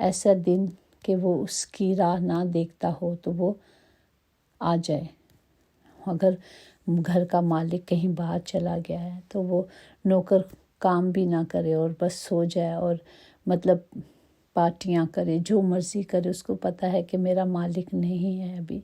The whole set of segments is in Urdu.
ایسا دن کہ وہ اس کی راہ نہ دیکھتا ہو تو وہ آ جائے۔ اگر گھر کا مالک کہیں باہر چلا گیا ہے تو وہ نوکر کام بھی نہ کرے اور بس سو جائے اور مطلب پارٹیاں کرے، جو مرضی کرے، اس کو پتہ ہے کہ میرا مالک نہیں ہے ابھی،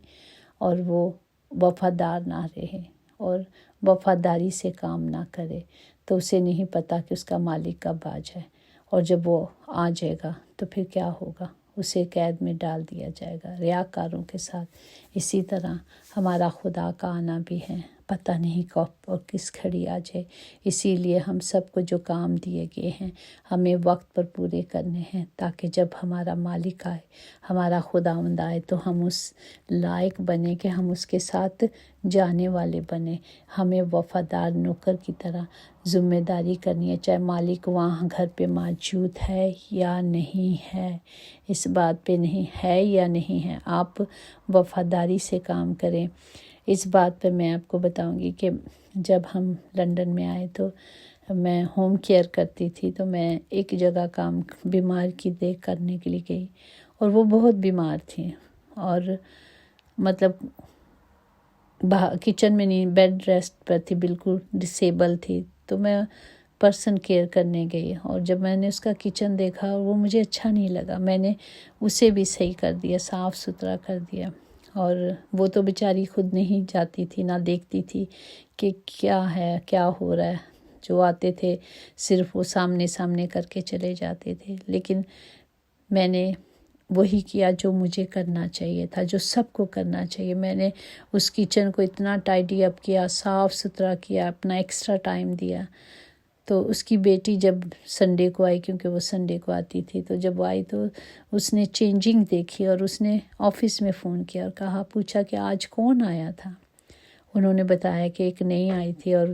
اور وہ وفادار نہ رہے اور وفاداری سے کام نہ کرے، تو اسے نہیں پتہ کہ اس کا مالک کب آ جائے، اور جب وہ آ جائے گا تو پھر کیا ہوگا، اسے قید میں ڈال دیا جائے گا ریاکاروں کے ساتھ۔ اسی طرح ہمارا خدا کا آنا بھی ہے، پتہ نہیں کب اور کس گھڑی آ جائے۔ اسی لیے ہم سب کو جو کام دیے گئے ہیں ہمیں وقت پر پورے کرنے ہیں، تاکہ جب ہمارا مالک آئے، ہمارا خداوند آئے، تو ہم اس لائق بنے کہ ہم اس کے ساتھ جانے والے بنے۔ ہمیں وفادار نوکر کی طرح ذمہ داری کرنی ہے، چاہے مالک وہاں گھر پہ موجود ہے یا نہیں ہے، اس بات پہ نہیں ہے یا نہیں ہے، آپ وفاداری سے کام کریں۔ اس بات پہ میں آپ کو بتاؤں گی کہ جب ہم لنڈن میں آئے تو میں ہوم کیئر کرتی تھی، تو میں ایک جگہ کام بیمار کی دیکھ کرنے کے لیے گئی، اور وہ بہت بیمار تھی، اور مطلب کچن میں نہیں، بیڈ ریسٹ پر تھی، بالکل ڈسیبل تھی، تو میں پرسن کیئر کرنے گئی، اور جب میں نے اس کا کچن دیکھا وہ مجھے اچھا نہیں لگا، میں نے اسے بھی صحیح کر دیا، صاف ستھرا کر دیا، اور وہ تو بیچاری خود نہیں جاتی تھی، نہ دیکھتی تھی کہ کیا ہے، کیا ہو رہا ہے۔ جو آتے تھے صرف وہ سامنے کر کے چلے جاتے تھے، لیکن میں نے وہی کیا جو مجھے کرنا چاہیے تھا، جو سب کو کرنا چاہیے۔ میں نے اس کچن کو اتنا ٹائڈی اپ کیا، صاف ستھرا کیا، اپنا ایکسٹرا ٹائم دیا۔ تو اس کی بیٹی جب سنڈے کو آئی، کیونکہ وہ سنڈے کو آتی تھی، تو جب آئی تو اس نے چینجنگ دیکھی، اور اس نے آفس میں فون کیا اور پوچھا کہ آج کون آیا تھا۔ انہوں نے بتایا کہ ایک نئی آئی تھی، اور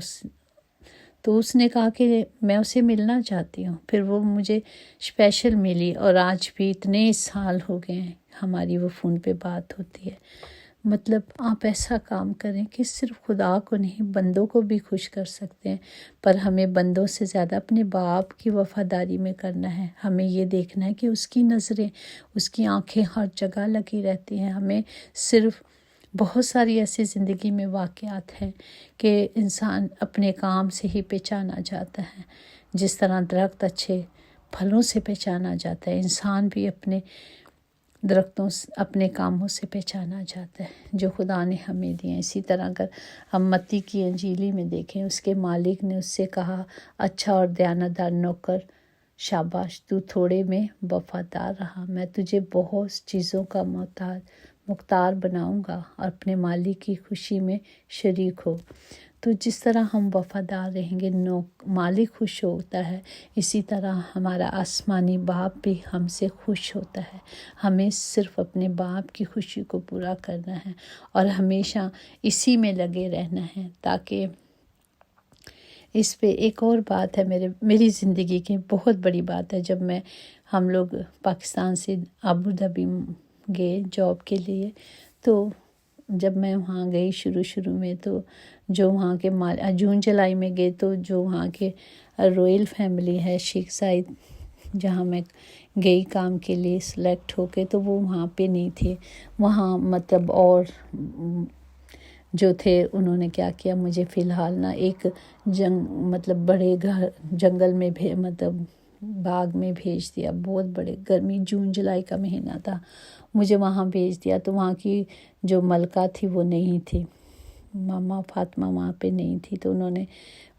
تو اس نے کہا کہ میں اسے ملنا چاہتی ہوں۔ پھر وہ مجھے اسپیشل ملی، اور آج بھی اتنے سال ہو گئے ہیں ہماری وہ فون پہ بات ہوتی ہے۔ مطلب آپ ایسا کام کریں کہ صرف خدا کو نہیں، بندوں کو بھی خوش کر سکتے ہیں، پر ہمیں بندوں سے زیادہ اپنے باپ کی وفاداری میں کرنا ہے۔ ہمیں یہ دیکھنا ہے کہ اس کی نظریں، اس کی آنکھیں ہر جگہ لگی رہتی ہیں۔ ہمیں صرف بہت ساری ایسی زندگی میں واقعات ہیں کہ انسان اپنے کام سے ہی پہچانا جاتا ہے، جس طرح درخت اچھے پھلوں سے پہچانا جاتا ہے، انسان بھی اپنے درختوں اپنے کاموں سے پہچانا جاتا ہے جو خدا نے ہمیں دیے۔ اسی طرح اگر ہم متی کی انجیلی میں دیکھیں، اس کے مالک نے اس سے کہا، اچھا اور دیانتدار نوکر، شاباش، تو تھوڑے میں وفادار رہا، میں تجھے بہت چیزوں کا مختار بناؤں گا، اور اپنے مالک کی خوشی میں شریک ہو۔ تو جس طرح ہم وفادار رہیں گے، مالک خوش ہوتا ہے، اسی طرح ہمارا آسمانی باپ بھی ہم سے خوش ہوتا ہے۔ ہمیں صرف اپنے باپ کی خوشی کو پورا کرنا ہے، اور ہمیشہ اسی میں لگے رہنا ہے، تاکہ اس پہ ایک اور بات ہے، میری زندگی کی بہت بڑی بات ہے۔ جب ہم لوگ پاکستان سے ابوظہبی گئے جاب کے لیے، تو جب میں وہاں گئی شروع میں، تو جو وہاں کے جون جولائی میں گئے، تو جو وہاں کے رویل فیملی ہے شیخ زائد، جہاں میں گئی کام کے لیے سلیکٹ ہو کے، تو وہ وہاں پہ نہیں تھے۔ وہاں مطلب اور جو تھے، انہوں نے کیا کیا، مجھے فی الحال نا ایک مطلب بڑے جنگل میں مطلب باغ میں بھیج دیا، بہت بڑے، گرمی جون جولائی کا مہینہ تھا، مجھے وہاں بھیج دیا۔ تو وہاں کی جو ملکہ تھی وہ نہیں تھی، ماما فاطمہ وہاں پہ نہیں تھی، تو انہوں نے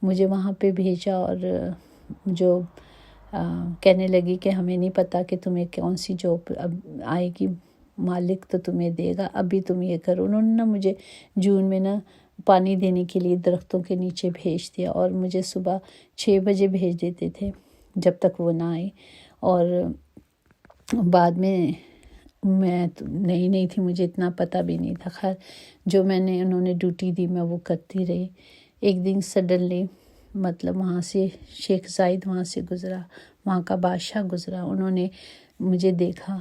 مجھے وہاں پہ بھیجا، اور جو کہنے لگی کہ ہمیں نہیں پتہ کہ تمہیں کون سی جاب اب آئے گی، مالک تو تمہیں دے گا، ابھی تم یہ کرو۔ انہوں نے مجھے جون میں پانی دینے کے لیے درختوں کے نیچے بھیج دیا، اور مجھے صبح 6 بجے بھیج دیتے تھے جب تک وہ نہ آئے۔ اور بعد میں تو نہیں تھی، مجھے اتنا پتہ بھی نہیں تھا، خیر جو انہوں نے ڈیوٹی دی میں وہ کرتی رہی۔ ایک دن سڈنلی مطلب وہاں سے شیخ زائد وہاں سے گزرا، وہاں کا بادشاہ گزرا، انہوں نے مجھے دیکھا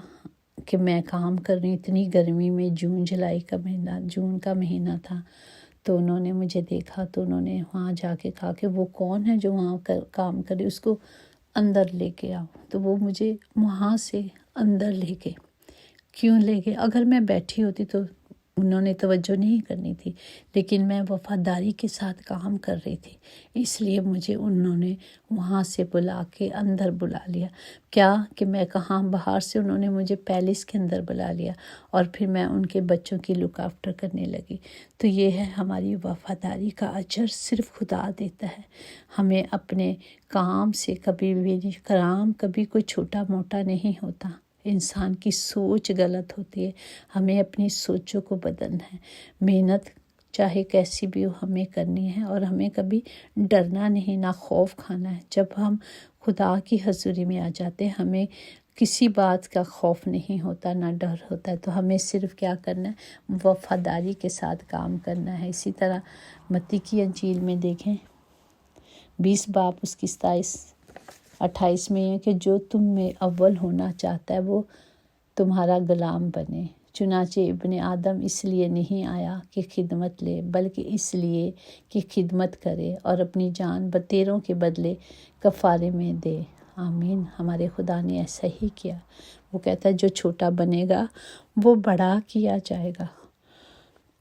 کہ میں کام کر رہی، اتنی گرمی میں، جون کا مہینہ تھا، تو انہوں نے مجھے دیکھا، تو انہوں نے وہاں جا کے کہا کہ وہ کون ہے جو وہاں کام کرے، اس کو اندر لے کے آؤ۔ تو وہ مجھے وہاں سے اندر لے گئے۔ کیوں لے گئے؟ اگر میں بیٹھی ہوتی تو انہوں نے توجہ نہیں کرنی تھی، لیکن میں وفاداری کے ساتھ کام کر رہی تھی، اس لیے مجھے انہوں نے وہاں سے بلا کے اندر بلا لیا۔ کیا کہ میں کہاں، باہر سے انہوں نے مجھے پیلس کے اندر بلا لیا، اور پھر میں ان کے بچوں کی لک آفٹر کرنے لگی۔ تو یہ ہے ہماری وفاداری کا اجر صرف خدا دیتا ہے۔ ہمیں اپنے کام سے کبھی کوئی چھوٹا موٹا نہیں ہوتا۔ انسان کی سوچ غلط ہوتی ہے، ہمیں اپنی سوچوں کو بدلنا ہے۔ محنت چاہے کیسی بھی ہو ہمیں کرنی ہے، اور ہمیں کبھی ڈرنا نہیں، نہ خوف کھانا ہے۔ جب ہم خدا کی حضوری میں آ جاتے ہیں ہمیں کسی بات کا خوف نہیں ہوتا، نہ ڈر ہوتا ہے۔ تو ہمیں صرف کیا کرنا ہے؟ وفاداری کے ساتھ کام کرنا ہے۔ اسی طرح متی کی انجیل میں دیکھیں 20 باب اس کی 27-28 میں ہے کہ جو تم میں اول ہونا چاہتا ہے وہ تمہارا غلام بنے۔ چنانچہ ابن آدم اس لیے نہیں آیا کہ خدمت لے، بلکہ اس لیے کہ خدمت کرے اور اپنی جان بتیروں کے بدلے کفارے میں دے۔ آمین۔ ہمارے خدا نے ایسا ہی کیا۔ وہ کہتا ہے جو چھوٹا بنے گا وہ بڑا کیا جائے گا۔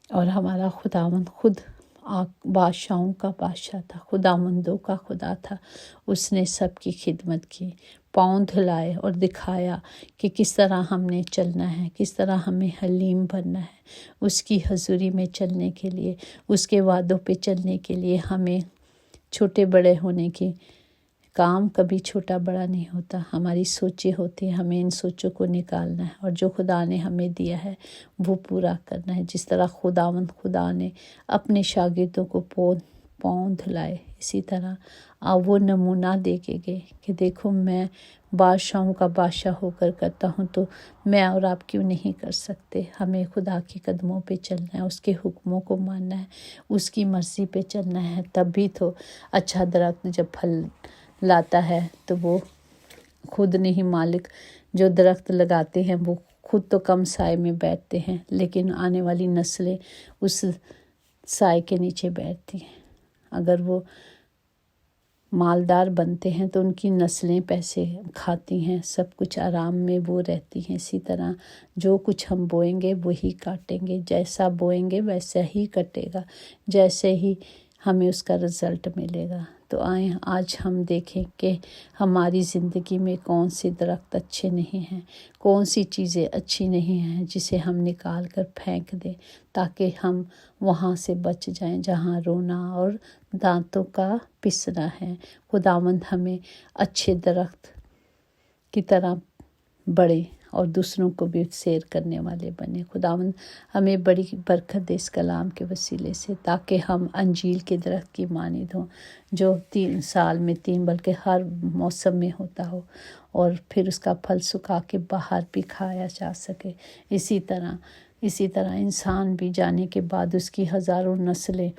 اور ہمارا خداوند خود بادشاہوں کا بادشاہ تھا، خداوندوں کا خدا تھا۔ اس نے سب کی خدمت کی، پاؤں دھلائے اور دکھایا کہ کس طرح ہم نے چلنا ہے، کس طرح ہمیں حلیم بننا ہے۔ اس کی حضوری میں چلنے کے لیے، اس کے وعدوں پہ چلنے کے لیے ہمیں چھوٹے بڑے ہونے کی کام کبھی چھوٹا بڑا نہیں ہوتا۔ ہماری سوچیں ہوتی ہیں، ہمیں ان سوچوں کو نکالنا ہے، اور جو خدا نے ہمیں دیا ہے وہ پورا کرنا ہے۔ جس طرح خدا نے اپنے شاگردوں کو پاؤں دھلائے، اسی طرح وہ نمونہ دے کے گئے کہ دیکھو میں بادشاہوں کا بادشاہ ہو کر کرتا ہوں، تو میں اور آپ کیوں نہیں کر سکتے؟ ہمیں خدا کے قدموں پہ چلنا ہے، اس کے حکموں کو ماننا ہے، اس کی مرضی پہ چلنا ہے۔ تب بھی تو اچھا درخت جب پھل لاتا ہے تو وہ خود نہیں مالک، جو درخت لگاتے ہیں وہ خود تو کم سائے میں بیٹھتے ہیں، لیکن آنے والی نسلیں اس سائے کے نیچے بیٹھتی ہیں۔ اگر وہ مالدار بنتے ہیں تو ان کی نسلیں پیسے کھاتی ہیں، سب کچھ آرام میں وہ رہتی ہیں۔ اسی طرح جو کچھ ہم بوئیں گے وہی کاٹیں گے، جیسا بوئیں گے ویسا ہی کٹے گا، جیسے ہی ہمیں اس کا رزلٹ ملے گا۔ تو آئیں آج ہم دیکھیں کہ ہماری زندگی میں کون سے درخت اچھے نہیں ہیں، کون سی چیزیں اچھی نہیں ہیں جسے ہم نکال کر پھینک دیں، تاکہ ہم وہاں سے بچ جائیں جہاں رونا اور دانتوں کا پسنا ہے۔ خداوند ہمیں اچھے درخت کی طرح بڑھے اور دوسروں کو بھی سیر کرنے والے بنے۔ خداوند ہمیں بڑی برکت دے اس کلام کے وسیلے سے، تاکہ ہم انجیل کے درخت کی مانند ہوں، جو 3 سال میں 3 بلکہ ہر موسم میں ہوتا ہو، اور پھر اس کا پھل سکھا کے باہر بھی کھایا جا سکے۔ اسی طرح انسان بھی جانے کے بعد اس کی ہزاروں نسلیں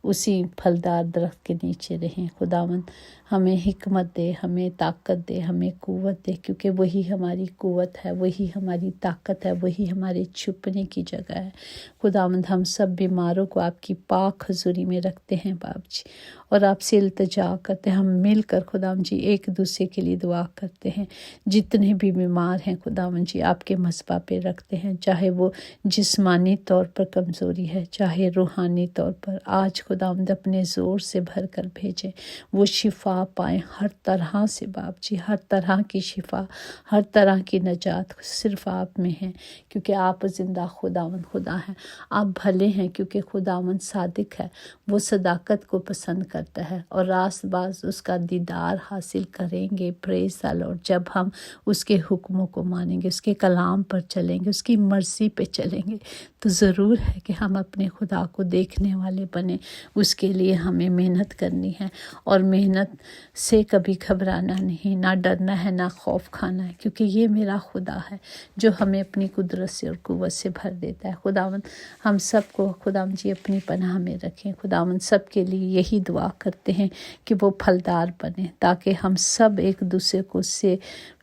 اسی پھلدار درخت کے نیچے رہیں۔ خداوند ہمیں حکمت دے، ہمیں طاقت دے، ہمیں قوت دے، کیونکہ وہی ہماری قوت ہے، وہی ہماری طاقت ہے، وہی ہمارے چھپنے کی جگہ ہے۔ خداوند ہم سب بیماروں کو آپ کی پاک حضوری میں رکھتے ہیں باپ جی، اور آپ سے التجا کرتے ہیں۔ ہم مل کر خداوند جی ایک دوسرے کے لیے دعا کرتے ہیں۔ جتنے بھی بیمار ہیں خداوند جی آپ کے مصباح پہ رکھتے ہیں، چاہے وہ جسمانی طور پر کمزوری ہے، چاہے روحانی طور پر، آج خداوند اپنے زور سے بھر کر بھیجیں، وہ شفا پائیں ہر طرح سے باپ جی، ہر طرح کی شفا، ہر طرح کی نجات صرف آپ میں ہے، کیونکہ آپ زندہ خدا ہیں۔ آپ بھلے ہیں کیونکہ خداوند صادق ہے، وہ صداقت کو پسند کرتا ہے، اور راست باز اس کا دیدار حاصل کریں گے۔ پریز دی لارڈ۔ جب ہم اس کے حکموں کو مانیں گے، اس کے کلام پر چلیں گے، اس کی مرضی پہ چلیں گے، تو ضرور ہے کہ ہم اپنے خدا کو دیکھنے والے بنیں۔ اس کے لیے ہمیں محنت کرنی ہے، اور محنت سے کبھی گھبرانا نہیں، نہ ڈرنا ہے، نہ خوف کھانا ہے، کیونکہ یہ میرا خدا ہے جو ہمیں اپنی قدرت سے اور قوت سے بھر دیتا ہے۔ خداوند ہم سب کو خداوند جی اپنی پناہ میں رکھیں۔ خداوند سب کے لیے یہی دعا کرتے ہیں کہ وہ پھلدار بنیں، تاکہ ہم سب ایک دوسرے کو سے